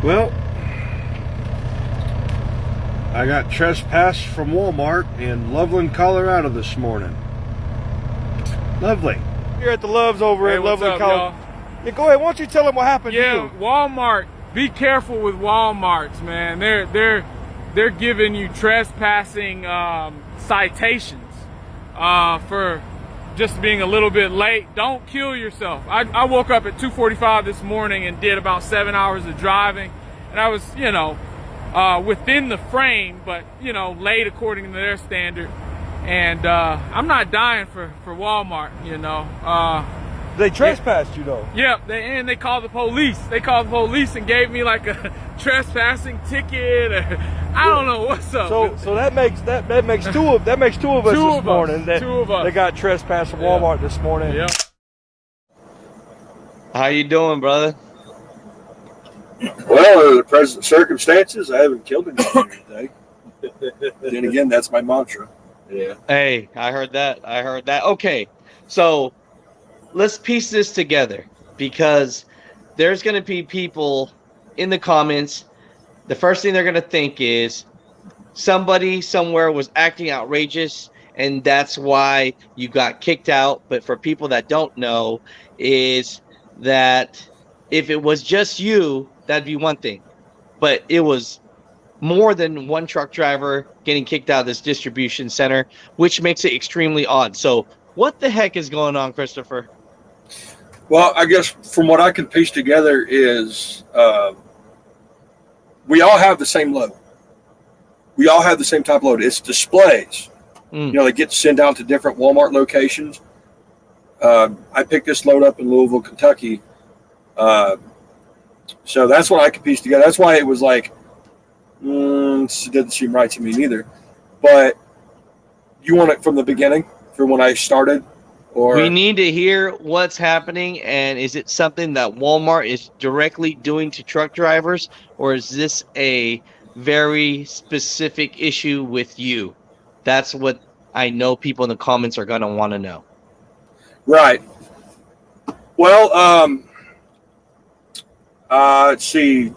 Well, I got trespassed from Walmart in Loveland, Colorado this morning. Lovely. You're at the Loves over in Loveland, Colorado. Yeah, go ahead. Why don't you tell them what happened to you? Yeah, Walmart. Be careful with Walmarts, man. They're giving you trespassing citations for just being a little bit late. Don't kill yourself. I woke up at 2:45 this morning and did about 7 hours of driving, and I was, within the frame, but late according to their standard. And I'm not dying for Walmart, They trespassed you, though. Yep, they called the police. They called the police and gave me like a trespassing ticket. I don't know what's up. So that makes two of us this morning that got trespassed from Walmart this morning. Yep. How you doing, brother? Well, in the present circumstances, I haven't killed anyone today. Then again, that's my mantra. Yeah. Hey, I heard that. Okay, so let's piece this together, because there's going to be people in the comments. The first thing they're going to think is somebody somewhere was acting outrageous, and that's why you got kicked out. But for people that don't know, is that if it was just you, that'd be one thing. But it was more than one truck driver getting kicked out of this distribution center, which makes it extremely odd. So what the heck is going on, Christopher? Well, I guess from what I can piece together is we all have the same load. We all have the same type of load. It's displays. They get sent out to different Walmart locations. I picked this load up in Louisville, Kentucky. So that's what I could piece together. That's why it was like, it didn't seem right to me neither. But you want it from the beginning, from when I started? Or we need to hear what's happening, and is it something that Walmart is directly doing to truck drivers, or is this a very specific issue with you? That's what I know people in the comments are going to want to know. Right. Well, let's see.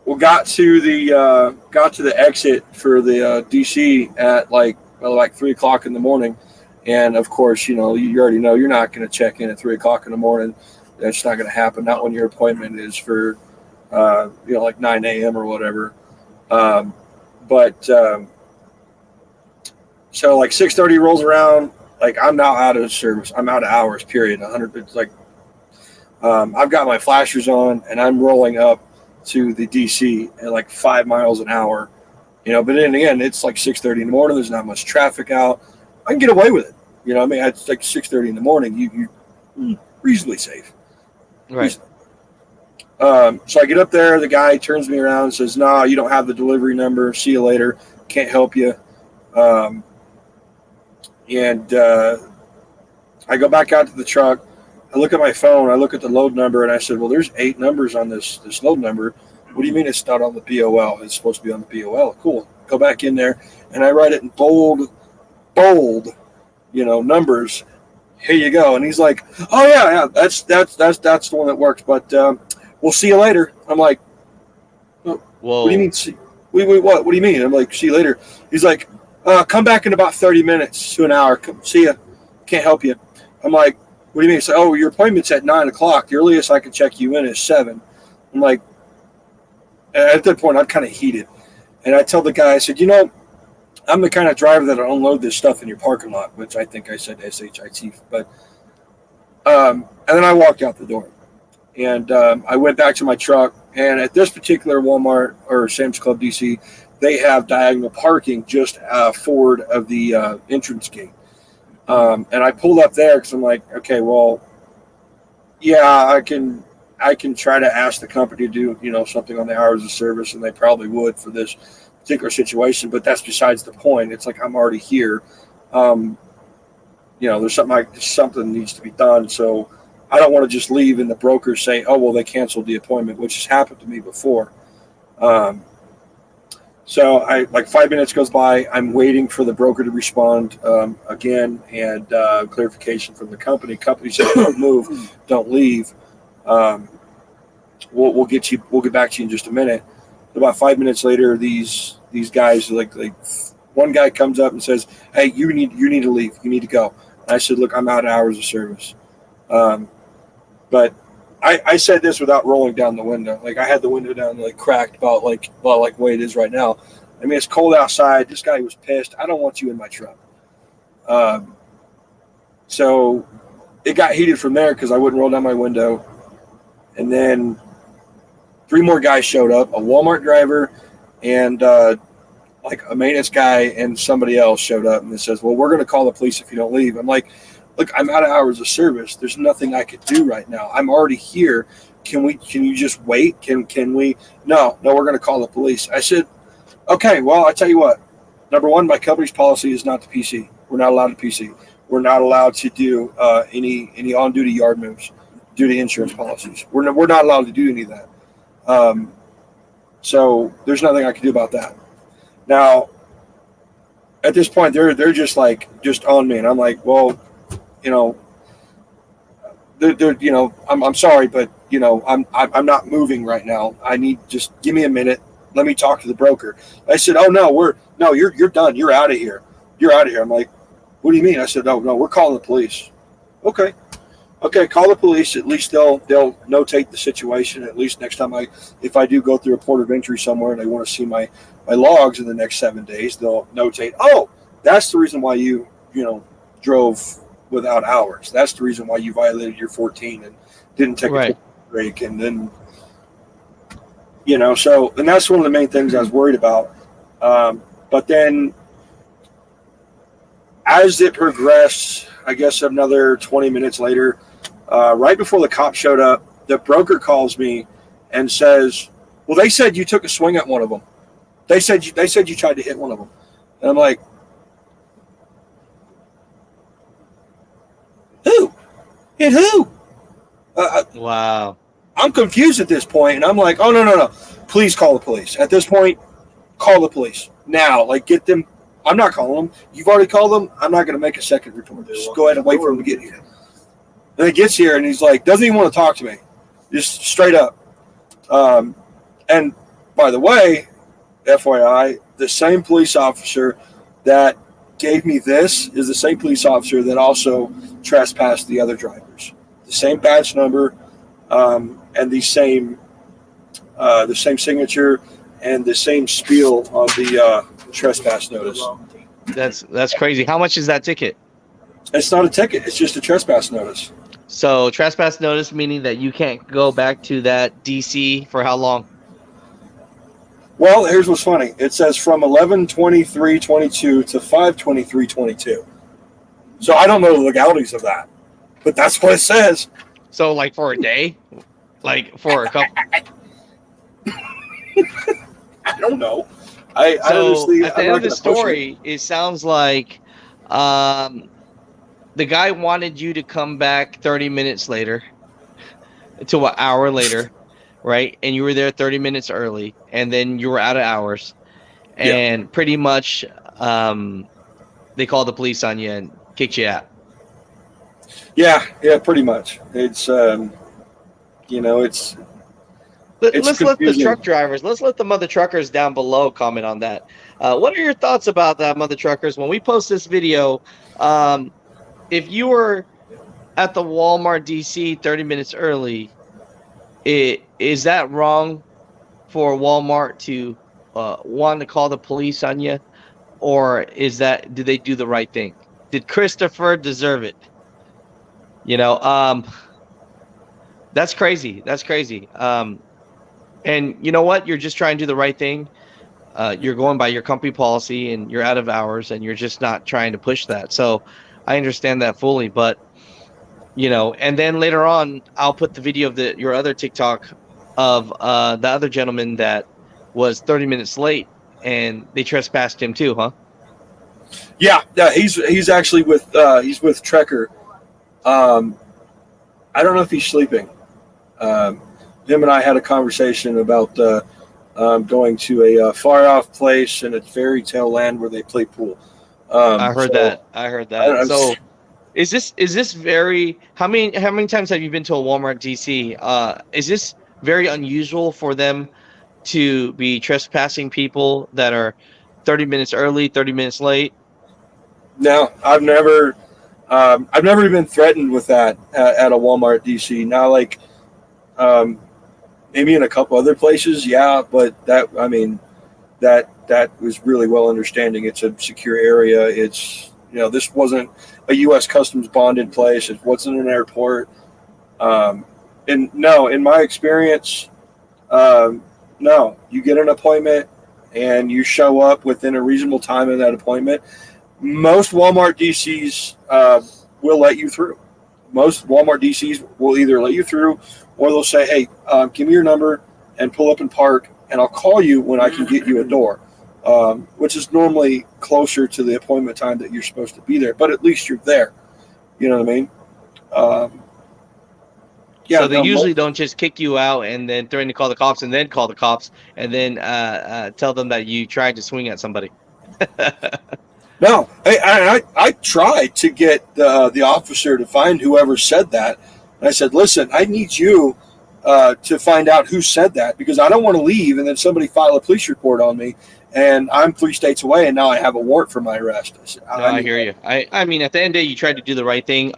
We got to the exit for the DC at like 3:00 in the morning. And of course, you already know you're not going to check in at 3:00 in the morning. That's not going to happen. Not when your appointment is for, like 9 a.m. or whatever. So like 6:30 rolls around. Like I'm now out of service. I'm out of hours. Period. 100. It's like I've got my flashers on and I'm rolling up to the DC at like 5 miles an hour. But then again, it's like 6:30 in the morning. There's not much traffic out. I can get away with it. It's like 6:30 in the morning. You're reasonably safe. Right. So I get up there. The guy turns me around and says, "No, you don't have the delivery number. See you later. Can't help you." And I go back out to the truck. I look at my phone. I look at the load number, and I said, "Well, there's 8 numbers on this load number. What do you mean it's not on the POL? It's supposed to be on the POL." Cool. Go back in there, and I write it in bold, numbers. Here you go. And he's like, "Oh yeah, that's the one that works. But we'll see you later." I'm like, "Whoa. What do you mean? Wait, what? What do you mean?" I'm like, "See you later." He's like, "Come back in about 30 minutes to an hour. Come see you. Can't help you." I'm like, "What do you mean?" He's like, "Oh, your appointment's at 9 o'clock. The earliest I can check you in is 7." I'm like, at that point, I'm kind of heated. And I tell the guy, I said, I'm the kind of driver that'll unload this stuff in your parking lot, which I think I said SHIT. But, and then I walked out the door. And I went back to my truck. And at this particular Walmart or Sam's Club DC, they have diagonal parking just forward of the entrance gate. And I pulled up there because I'm like, okay, well, yeah, I can try to ask the company to do, something on the hours of service, and they probably would for this particular situation, but that's besides the point. It's like I'm already here. There's something needs to be done. So I don't want to just leave and the brokers say, "Oh, well, they canceled the appointment," which has happened to me before. So I 5 minutes goes by. I'm waiting for the broker to respond again, and clarification from the company. Company said, "Don't move, don't leave." we'll get back to you in just a minute. About 5 minutes later, these guys like one guy comes up and says, "Hey, you need to leave. You need to go." And I said, "Look, I'm out of hours of service." But I said this without rolling down the window. Like, I had the window down, like, cracked about like the way it is right now. I mean, it's cold outside. This guy was pissed. I don't want you in my truck. So it got heated from there because I wouldn't roll down my window. And then 3 more guys showed up, a Walmart driver and like a maintenance guy and somebody else showed up, and it says, "Well, we're going to call the police if you don't leave." I'm like, "Look, I'm out of hours of service. There's nothing I could do right now. I'm already here. Can you just wait? Can we?" No, we're going to call the police. I said, "Okay, well, I tell you what. Number one, my company's policy is not to PC. We're not allowed to PC. We're not allowed to do any on-duty yard moves due to insurance policies. We're not allowed to do any of that. So there's nothing I can do about that." Now, at this point, they're just on me, and I'm like, "Well, I'm sorry, but I'm not moving right now. Just give me a minute. Let me talk to the broker." I said, "Oh no, you're done. You're out of here. You're out of here." I'm like, "What do you mean?" I said, "No, we're calling the police." Okay, call the police. At least they'll notate the situation. At least next time if I do go through a port of entry somewhere and they want to see my logs in the next 7 days, they'll notate, "Oh, that's the reason why you drove without hours. That's the reason why you violated your 14 and didn't take a break." And then so, and that's one of the main things I was worried about. But then as it progressed, I guess another 20 minutes later, right before the cop showed up, the broker calls me and says, "Well, they said you took a swing at one of them. They said you tried to hit one of them." And I'm like, "Who? Hit who?" Wow. I'm confused at this point, and I'm like, "Oh, no. Please call the police. At this point, call the police. Now, get them. I'm not calling them. You've already called them. I'm not going to make a second report. Just go ahead and wait for them to get here." And he gets here, and he's like, doesn't even want to talk to me. Just straight up. And by the way, FYI, the same police officer that gave me this is the same police officer that also trespassed the other drivers. The same badge number, and the same signature and the same spiel on the trespass notice. That's crazy. How much is that ticket? It's not a ticket. It's just a trespass notice. So trespass notice meaning that you can't go back to that DC for how long? Well, here's what's funny. It says from 11/23/22 to 5/23/22. So I don't know the legalities of that, but that's what it says. So for a day? For a couple? I don't know. I honestly, at the end of the story, it sounds like the guy wanted you to come back 30 minutes later to an hour later, right? And you were there 30 minutes early, and then you were out of hours. And pretty much they called the police on you and kicked you out. Yeah, pretty much. It's, it's... Let's let the truck drivers, let's let the mother truckers down below comment on that. What are your thoughts about that, mother truckers? When we post this video, if you were at the Walmart DC 30 minutes early, is that wrong for Walmart to want to call the police on you? Or did they do the right thing? Did Christopher deserve it? That's crazy. That's crazy. And you know what? You're just trying to do the right thing. You're going by your company policy, and you're out of hours, and you're just not trying to push that. So I understand that fully. But, and then later on, I'll put the video of your other TikTok of the other gentleman that was 30 minutes late, and they trespassed him too, huh? Yeah. He's actually with Trekker. I don't know if he's sleeping. Him and I had a conversation about going to a far-off place in a fairy tale land where they play pool. I heard that. So, is this very? How many times have you been to a Walmart DC? Is this very unusual for them to be trespassing people that are 30 minutes early, 30 minutes late? No, I've never been threatened with that at a Walmart DC. Now, like maybe in a couple other places, yeah, but that was really well understanding. It's a secure area. It's this wasn't a U.S. Customs bond in place. It wasn't an airport. And no, in my experience, no, you get an appointment and you show up within a reasonable time of that appointment. Most Walmart DCs will let you through. Most Walmart DCs will either let you through or they'll say, hey, give me your number and pull up and park, and I'll call you when I can get you a door, which is normally closer to the appointment time that you're supposed to be there. But at least you're there. You know what I mean? Yeah, so they usually don't just kick you out and then threaten to call the cops and then call the cops and then tell them that you tried to swing at somebody. No, I tried to get the officer to find whoever said that. And I said, listen, I need you to find out who said that, because I don't want to leave and then somebody file a police report on me and I'm 3 states away and now I have a warrant for my arrest. I hear you. I mean, at the end of the day, you tried to do the right thing.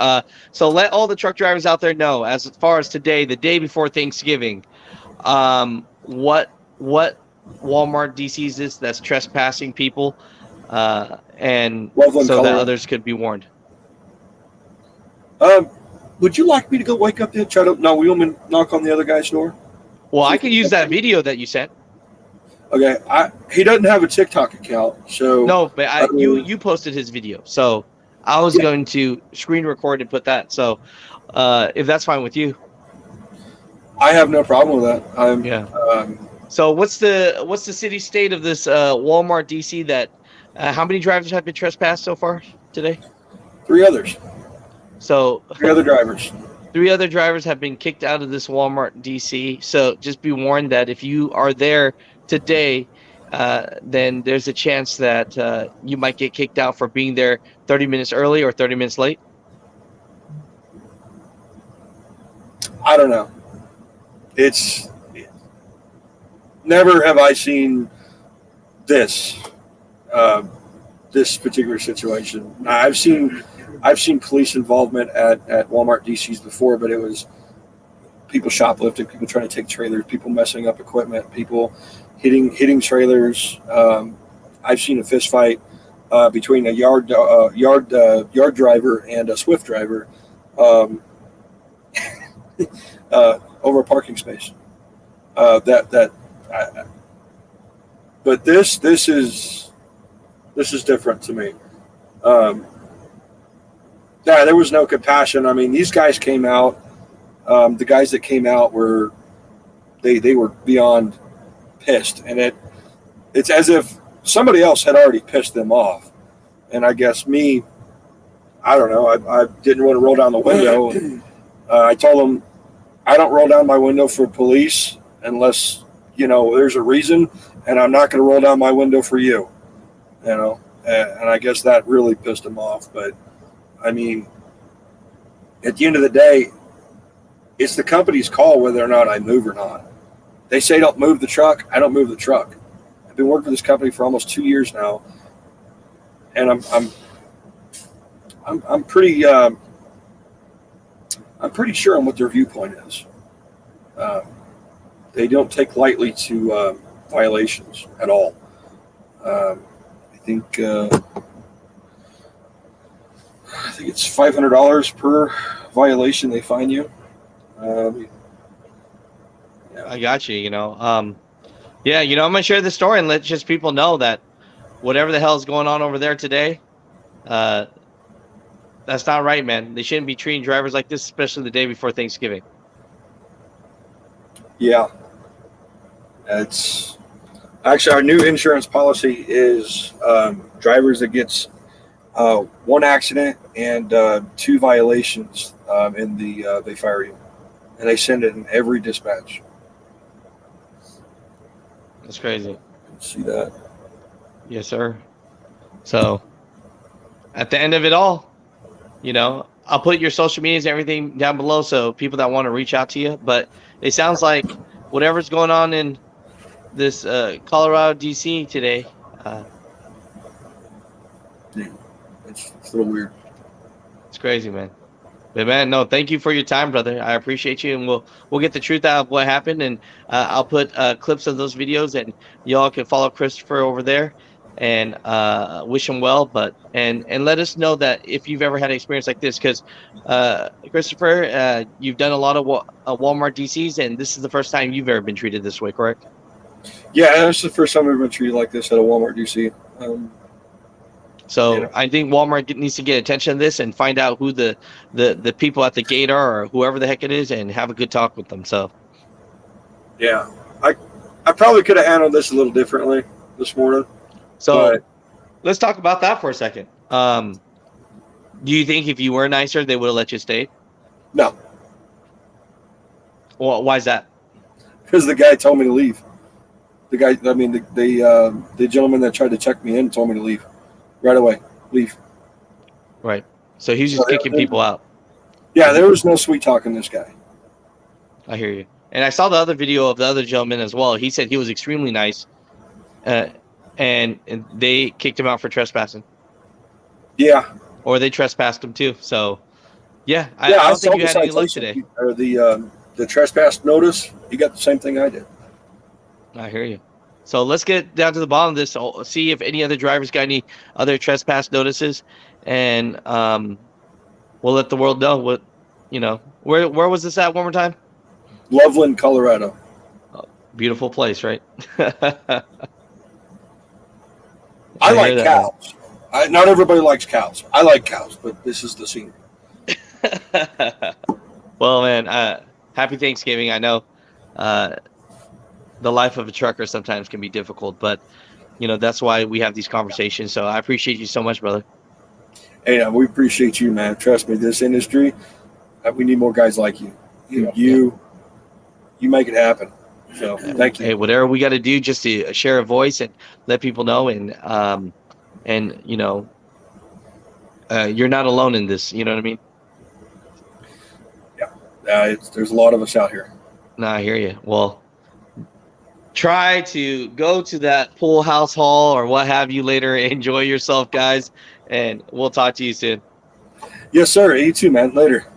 So let all the truck drivers out there know, as far as today, the day before Thanksgiving, what Walmart DCs is that's trespassing people, and Loveland, so Colorado. that others could be warned. Would you like me to go wake up the No, we want me to knock on the other guy's door? Well, I could use that video that you sent. Okay, he doesn't have a TikTok account, so no, but you posted his video, so I was going to screen record and put that. So, if that's fine with you, I have no problem with that. So what's the city state of this Walmart DC that? How many drivers have been trespassed so far today? 3 others. So 3 other drivers. 3 other drivers have been kicked out of this Walmart DC. So just be warned that if you are there today, then there's a chance that you might get kicked out for being there 30 minutes early or 30 minutes late. I don't know. Never have I seen this particular situation. I've seen police involvement at Walmart DCs before, but it was people shoplifting, people trying to take trailers, people messing up equipment, people hitting trailers. I've seen a fist fight between a yard driver and a Swift driver over a parking space. But this is different to me. There was no compassion. I mean, these guys came out. The guys that came out were beyond pissed, and it's as if somebody else had already pissed them off. And I guess I don't know. I didn't want to roll down the window. I told them I don't roll down my window for police unless there's a reason, and I'm not going to roll down my window for you. And I guess that really pissed them off. But I mean, at the end of the day, it's the company's call whether or not I move or not. They say don't move the truck. I don't move the truck. I've been working for this company for almost 2 years now, and I'm pretty sure on what their viewpoint is. They don't take lightly to violations at all. I think it's $500 per violation they fine you. I got you. I'm gonna share the story and let just people know that whatever the hell is going on over there today, that's not right, man. They shouldn't be treating drivers like this, especially the day before Thanksgiving. Yeah, it's actually our new insurance policy is drivers that gets 1 accident and 2 violations they fire you, and they send it in every dispatch. That's crazy. See that? Yes, sir. So at the end of it all, I'll put your social medias and everything down below so people that want to reach out to you. But it sounds like whatever's going on in this Colorado, DC today. Yeah, it's a little weird. It's crazy, man. But man, no, thank you for your time, brother. I appreciate you, and we'll get the truth out of what happened, and I'll put clips of those videos, and y'all can follow Christopher over there, and wish him well. But and let us know that if you've ever had an experience like this, because Christopher, you've done a lot of Walmart DCs, and this is the first time you've ever been treated this way, correct? Yeah, that's the first time I've ever been treated like this at a Walmart DC. So I think Walmart needs to get attention to this and find out who the people at the gate are, or whoever the heck it is, and have a good talk with them. So yeah, I probably could have handled this a little differently this morning. So let's talk about that for a second. Do you think if you were nicer, they would have let you stay? No. Well, why is that? Because the guy told me to leave. The guy, I mean, the gentleman that tried to check me in told me to leave right away. Leave. Right. So he was just kicking people out. Yeah, there was no sweet talking this guy. I hear you. And I saw the other video of the other gentleman as well. He said he was extremely nice, and they kicked him out for trespassing. Yeah. Or they trespassed him too. So, yeah, I don't think you had any luck today. Or the trespass notice, you got the same thing I did. I hear you. So let's get down to the bottom of this. See if any other drivers got any other trespass notices, and we'll let the world know what, where was this at one more time? Loveland, Colorado. Oh, beautiful place, right? I like cows. Not everybody likes cows. I like cows, but this is the scene. Well, man, happy Thanksgiving. I know the life of a trucker sometimes can be difficult, but that's why we have these conversations. So I appreciate you so much, brother. Hey, we appreciate you, man. Trust me, this industry, we need more guys like you. You make it happen. So thank you. Hey, whatever we got to do just to share a voice and let people know, and you're not alone in this. You know what I mean? Yeah. There's a lot of us out here. No, I hear you. Well, try to go to that pool house hall or what have you later. Enjoy yourself, guys, and we'll talk to you soon. Yes, sir. You too, man. Later.